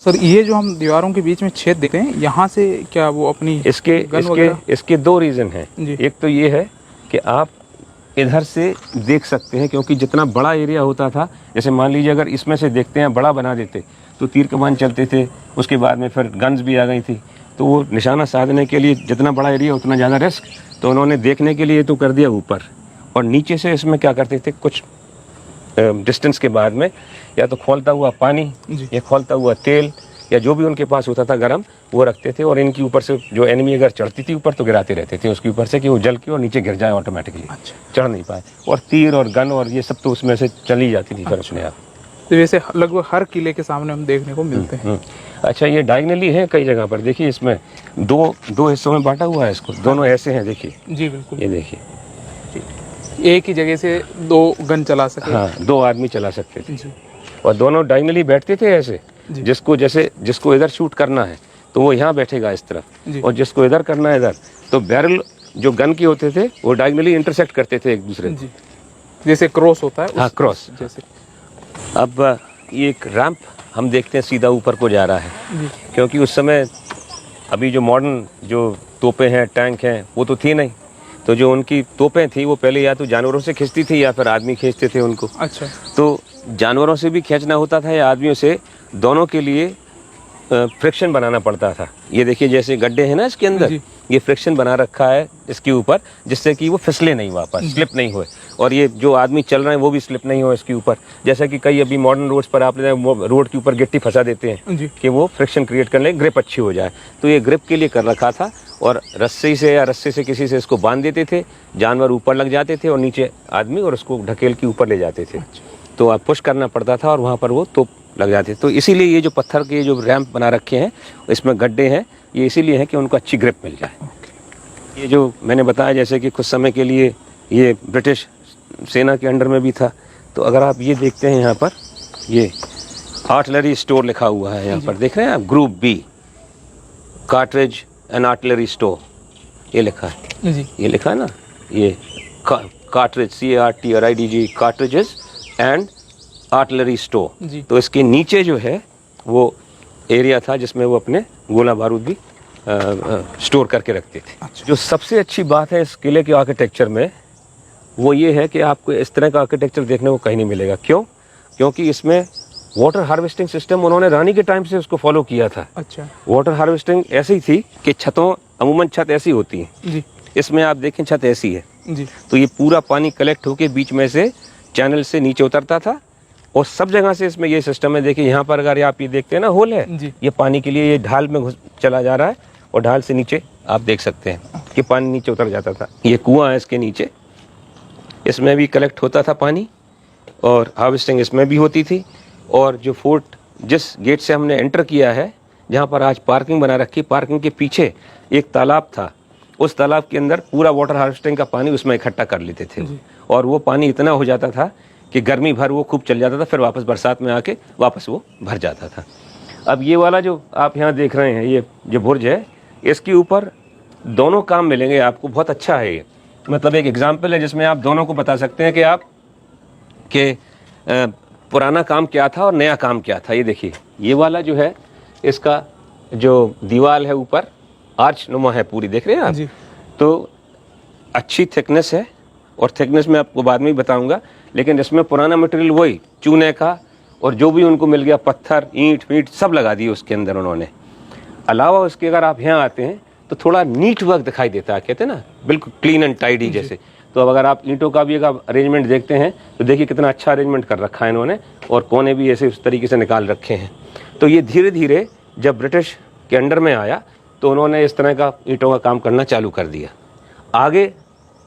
Sir ये जो हम दीवारों के बीच में छेद देखते हैं, यहाँ से क्या वो अपनी इसके दो रीज़न हैं। एक तो ये है कि आप इधर से देख सकते हैं, क्योंकि जितना बड़ा एरिया होता था, जैसे मान लीजिए अगर इसमें से देखते हैं बड़ा बना देते तो तीर कमान चलते थे, उसके बाद में फिर गन्स भी आ गई थी, तो वो निशाना साधने के लिए जितना बड़ा एरिया उतना ज़्यादा रिस्क, तो उन्होंने देखने के लिए तो कर दिया ऊपर, और नीचे से इसमें क्या करते थे, कुछ डिस्टेंस के बाद में या तो खौलता हुआ पानी या खौलता हुआ तेल या जो भी उनके पास होता था गर्म, वो रखते थे, और इनके ऊपर से जो एनिमी अगर चढ़ती थी ऊपर तो गिराते रहते थे उसके ऊपर से कि वो जल के और नीचे गिर जाए ऑटोमेटिकली। अच्छा। चढ़ नहीं पाए, और तीर और गन और ये सब तो उसमें से चली जाती थी फिर अपने आप। तो वैसे लगभग हर किले के सामने हम देखने को मिलते हैं। अच्छा, ये डायगनली है कई जगह पर, देखिए इसमें दो हिस्सों में बांटा हुआ है इसको, दोनों ऐसे हैं, देखिए जी बिल्कुल, ये देखिए, एक ही जगह से दो गन चला सके। हाँ, दो आदमी चला सकते थे, और दोनों डायगनली बैठते थे ऐसे, जिसको इधर शूट करना है तो वो यहाँ बैठेगा इस तरफ, और जिसको इधर करना है इधर, तो बैरल जो गन के होते थे वो डायगनली इंटरसेक्ट करते थे एक दूसरे को, जैसे क्रॉस होता है। हाँ, क्रॉस जैसे। अब ये एक रैंप हम देखते हैं सीधा ऊपर को जा रहा है, क्योंकि उस समय अभी जो मॉडर्न जो तोपें हैं, टैंक हैं, वो तो थी नहीं, तो जो उनकी तोपें थी वो पहले या तो जानवरों से खींचती थी या फिर आदमी खींचते थे उनको। अच्छा। तो जानवरों से भी खींचना होता था या आदमियों से, दोनों के लिए फ्रिक्शन बनाना पड़ता था। ये देखिए जैसे गड्ढे हैं ना इसके अंदर, ये फ्रिक्शन बना रखा है इसके ऊपर, जिससे कि वो फिसले नहीं, वापस स्लिप नहीं हुए, और ये जो आदमी चल रहे हैं वो भी स्लिप नहीं हो इसके ऊपर। जैसा कि कई अभी मॉडर्न रोड्स पर आप रोड के ऊपर गिट्टी फंसा देते हैं कि वो फ्रिक्शन क्रिएट करने लगे, ग्रिप अच्छी हो जाए, तो ये ग्रिप के लिए कर रखा था, और रस्सी से किसी से इसको बांध देते थे, जानवर ऊपर लग जाते थे और नीचे आदमी, और उसको ढकेल के ऊपर ले जाते थे। तो आप पुश करना पड़ता था और वहाँ पर वो तोप लग जाते। तो इसीलिए ये जो पत्थर के जो रैंप बना रखे हैं, इसमें गड्ढे हैं, ये इसीलिए हैं कि उनको अच्छी ग्रिप मिल जाए। ये जो मैंने बताया जैसे कि कुछ समय के लिए ये ब्रिटिश सेना के अंडर में भी था, तो अगर आप ये देखते हैं यहाँ पर, ये आर्टिलरी स्टोर लिखा हुआ है यहाँ पर, देख रहे हैं आप, group B, cartridge and artillery store, ये लिखा है जी, ये लिखा है ना, ये cartridge, CARTRIDG, cartridges and artillery store. तो इसके नीचे जो है वो एरिया था जिसमें वो अपने गोला बारूद भी स्टोर करके रखते थे। अच्छा। जो सबसे अच्छी बात है इस किले के आर्किटेक्चर में वो ये है कि आपको इस तरह का आर्किटेक्चर देखने को कहीं नहीं मिलेगा। क्यों? क्योंकि इसमें वाटर हार्वेस्टिंग सिस्टम उन्होंने रानी के टाइम से उसको फॉलो किया था। अच्छा। वाटर हार्वेस्टिंग ऐसी थी कि छतों, अमूमन छत ऐसी होती है जी, इसमें आप देखें छत ऐसी है जी, तो ये पूरा पानी कलेक्ट होके बीच में से चैनल से नीचे उतरता था, और सब जगह से इसमें ये सिस्टम है। देखिए यहाँ पर अगर आप ये देखते हैं ना, होल है, ये पानी के लिए ये ढाल में चला जा रहा है, और ढाल से नीचे आप देख सकते हैं कि पानी नीचे उतर जाता था। ये कुआं है इसके नीचे, इसमें भी कलेक्ट होता था पानी, और हार्वेस्टिंग इसमें भी होती थी। और जो फोर्ट जिस गेट से हमने एंटर किया है, जहाँ पर आज पार्किंग बना रखी, पार्किंग के पीछे एक तालाब था, उस तालाब के अंदर पूरा वाटर हार्वेस्टिंग का पानी उसमें इकट्ठा कर लेते थे, और वो पानी इतना हो जाता था कि गर्मी भर वो खूब चल जाता था, फिर वापस बरसात में आके वापस वो भर जाता था। अब ये वाला जो आप यहाँ देख रहे हैं, ये जो बुर्ज है, इसके ऊपर दोनों काम मिलेंगे आपको, बहुत अच्छा है ये, मतलब एक एग्जाम्पल है जिसमें आप दोनों को बता सकते हैं कि आप के पुराना काम क्या था और नया काम क्या था। ये देखिए, ये वाला जो है, इसका जो दीवार है ऊपर आर्च नुमा है पूरी, देख रहे हैं आप, तो अच्छी थिकनेस है, और थिकनेस में आपको बाद में ही बताऊंगा, लेकिन इसमें पुराना मटेरियल वही चूने का, और जो भी उनको मिल गया, पत्थर, ईंट वीट सब लगा दिए उसके अंदर उन्होंने। अलावा उसके अगर आप यहाँ आते हैं तो थोड़ा नीट वर्क दिखाई देता है, कहते हैं ना, बिल्कुल क्लीन एंड टाइडी जैसे। तो अब अगर आप ईंटों का भी अगर अरेंजमेंट देखते हैं तो देखिए कितना अच्छा अरेंजमेंट कर रखा है इन्होंने, और कोने भी ऐसे उस तरीके से निकाल रखे हैं। तो ये धीरे धीरे जब ब्रिटिश के अंडर में आया तो उन्होंने इस तरह का ईंटों का काम करना चालू कर दिया। आगे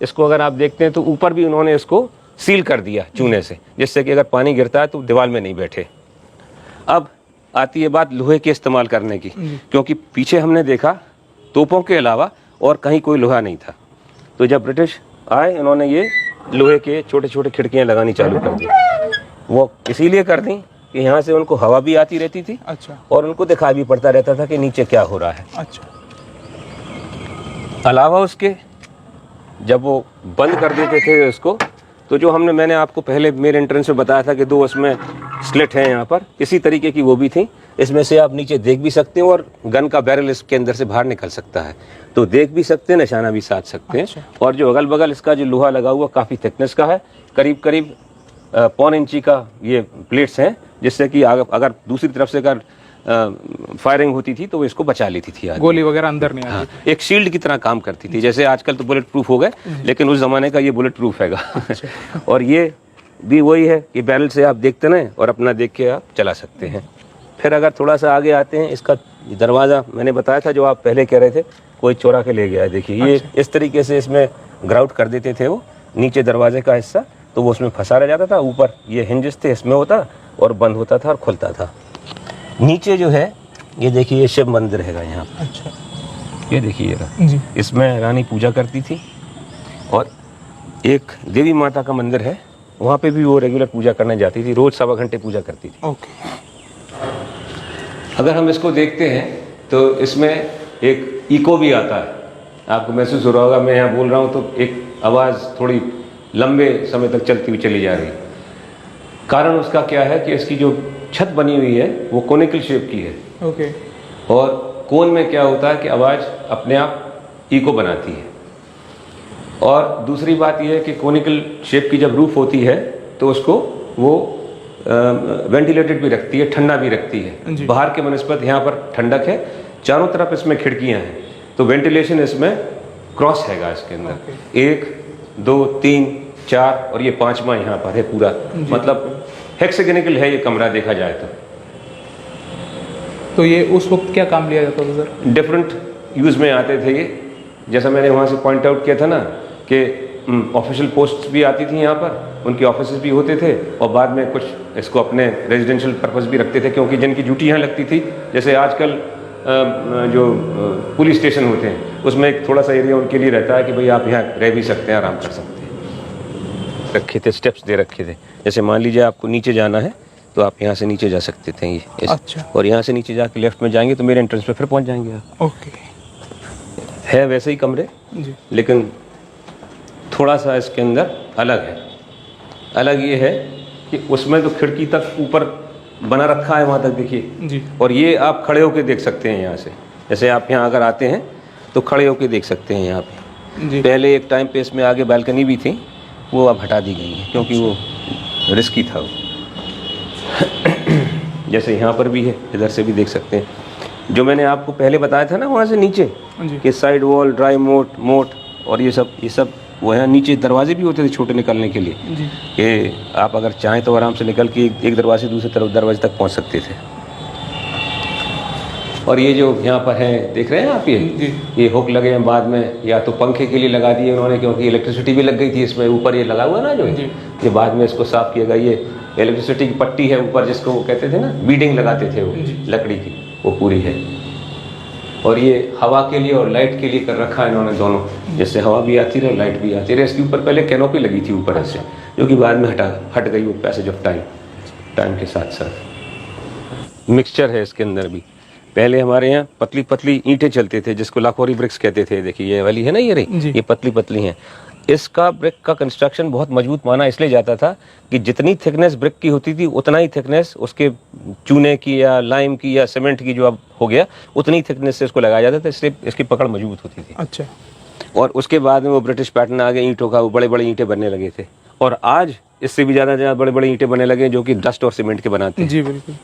इसको अगर आप देखते हैं तो ऊपर भी उन्होंने इसको सील कर दिया चूने से, जिससे कि अगर पानी गिरता है तो दीवार में नहीं बैठे। अब आती है बात लोहे के इस्तेमाल करने की, क्योंकि पीछे हमने देखा तोपों के अलावा और कहीं कोई लोहा नहीं था। तो जब ब्रिटिश आए, इन्होंने ये लोहे के छोटे छोटे खिड़कियां लगानी चालू कर दी। वो इसीलिए कर दी कि यहाँ से उनको हवा भी आती रहती थी। अच्छा। और उनको दिखाई भी पड़ता रहता था कि नीचे क्या हो रहा है। अच्छा। अलावा उसके जब वो बंद कर देते थे उसको, तो जो मैंने आपको पहले मेरे एंट्रेंस में बताया था कि दो उसमें स्लिट हैं यहाँ पर, इसी तरीके की वो भी थी, इसमें से आप नीचे देख भी सकते हैं और गन का बैरल इसके अंदर से बाहर निकल सकता है, तो देख भी सकते हैं, निशाना भी साध सकते हैं। अच्छा। और जो अगल बगल इसका जो लोहा लगा हुआ काफ़ी थिकनेस का है, करीब करीब 1.25 इंची का ये प्लेट्स हैं, जिससे कि अगर दूसरी तरफ से अगर फायरिंग होती थी तो वो इसको बचा लेती थी आदमी। गोली वगैरह अंदर नहीं आती। हाँ, एक शील्ड की तरह काम करती थी। जैसे आजकल तो बुलेट प्रूफ हो गए, लेकिन उस जमाने का ये बुलेट प्रूफ हैगा। और ये भी वही है कि बैरल से आप देखते ना और अपना देख के आप चला सकते हैं। फिर अगर थोड़ा सा आगे आते हैं, इसका दरवाज़ा मैंने बताया था जो आप पहले कह रहे थे कोई चोरा के ले गया है, देखिए ये इस तरीके से इसमें ग्राउट कर देते थे वो, नीचे दरवाजे का हिस्सा तो वो उसमें फंसा रह जाता था, ऊपर ये हिंजेस थे इसमें होता और बंद होता था और खुलता था। नीचे जो है ये देखिए ये शिव मंदिर हैगा यहाँ। अच्छा। ये देखिए जी। इसमें रानी पूजा करती थी और एक देवी माता का मंदिर है, वहाँ पे भी वो रेगुलर पूजा करने जाती थी, रोज 1.25 घंटे पूजा करती थी। ओके। अगर हम इसको देखते हैं तो इसमें एक इको भी आता है, आपको महसूस हो रहा होगा, मैं यहाँ बोल रहा हूँ तो एक आवाज़ थोड़ी लंबे समय तक चलती हुई चली जा रही है। कारण उसका क्या है कि इसकी जो छत बनी हुई है वो कोनिकल शेप की है। ओके। और कोन में क्या होता है कि आवाज़ अपने आप इको बनाती है। और दूसरी बात यह है कि कोनिकल शेप की जब रूफ होती है तो उसको वो वेंटिलेटेड भी रखती है, ठंडा भी रखती है। बाहर के बनस्पत यहाँ पर ठंडक है, चारों तरफ इसमें खिड़कियाँ हैं, तो वेंटिलेशन इसमें क्रॉस हैगा इसके अंदर। 1 2 3 4 और ये 5वां यहाँ पर है पूरा, मतलब हेक्सागोनिकल है ये कमरा देखा जाए तो ये उस वक्त क्या काम लिया जाता था सर? डिफरेंट यूज़ में आते थे ये, जैसा मैंने वहाँ से पॉइंट आउट किया था ना कि ऑफिशियल पोस्ट भी आती थी यहाँ पर, उनके ऑफिस भी होते थे और बाद में कुछ इसको अपने रेजिडेंशियल पर्पस भी रखते थे, क्योंकि जिनकी ड्यूटी यहाँ लगती थी, जैसे आजकल जो पुलिस स्टेशन होते हैं उसमें एक थोड़ा सा एरिया उनके लिए रहता है कि भाई आप यहाँ रह भी सकते हैं, आराम कर सकते हैं। रखे थे, स्टेप्स दे रखे थे, जैसे मान लीजिए आपको नीचे जाना है तो आप यहाँ से नीचे जा सकते थे ये। अच्छा। और यहाँ से नीचे जाके लेफ्ट में जाएंगे तो मेरे एंट्रेंस पे फिर पहुँच जाएंगे आप। ओके। है वैसे ही कमरे जी। लेकिन थोड़ा सा इसके अंदर अलग है। अलग ये है कि उसमें तो खिड़की तक ऊपर बना रखा है, वहाँ तक देखिए जी। और ये आप खड़े होके देख सकते हैं यहाँ से, जैसे आप यहाँ अगर आते हैं तो खड़े होके देख सकते हैं यहाँ पे। जी। पहले एक टाइम पे इसमें आगे बालकनी भी थी, वो अब हटा दी गई है क्योंकि वो रिस्की था वो। जैसे यहाँ पर भी है, इधर से भी देख सकते हैं। जो मैंने आपको पहले बताया था ना वहाँ से नीचे कि साइड वॉल, ड्राई मोट और ये सब वो यहाँ नीचे दरवाजे भी होते थे छोटे निकलने के लिए, कि आप अगर चाहें तो आराम से निकल के एक दरवाजे से दूसरे तरफ दरवाजे तक पहुँच सकते थे। और ये जो यहाँ पर है देख रहे हैं आप, ये हुक लगे हैं बाद में, या तो पंखे के लिए लगा दिए उन्होंने क्योंकि इलेक्ट्रिसिटी भी लग गई थी इसमें। ऊपर ये लगा हुआ ना जो ये बाद में इसको साफ किया गया, ये इलेक्ट्रिसिटी की पट्टी है ऊपर जिसको वो कहते थे ना, बीडिंग लगाते थे वो लकड़ी की, वो पूरी है। और ये हवा के लिए और लाइट के लिए कर रखा है इन्होंने दोनों, जिससे हवा भी आती रहे और लाइट भी आती रहे। इसके ऊपर पहले कैनोपी लगी थी ऊपर से, जो कि बाद में हट गई वो पैसेज ऑफ टाइम के साथ साथ। मिक्सचर है इसके अंदर भी। पहले हमारे यहाँ पतली पतली ईंटें चलते थे जिसको लाखोरी ब्रिक्स कहते थे। देखिए ये वाली है ना, ये रही, ये पतली पतली हैं। इसका ब्रिक का कंस्ट्रक्शन बहुत मजबूत माना इसलिए जाता था कि जितनी थिकनेस ब्रिक की होती थी उतना ही थिकनेस उसके चूने की या लाइम की या सीमेंट की जो अब हो गया उतनी थिकनेस से इसको लगाया जाता था, इसलिए इसकी पकड़ मजबूत होती थी। अच्छा। और उसके बाद में वो ब्रिटिश पैटर्न आ गए ईंटों का, वो बड़े बड़े ईंटें बनने लगे थे और आज इससे भी ज़्यादा बड़े बड़े ईंटें बनने लगे जो कि डस्ट और सीमेंट के बनाते हैं। जी बिल्कुल।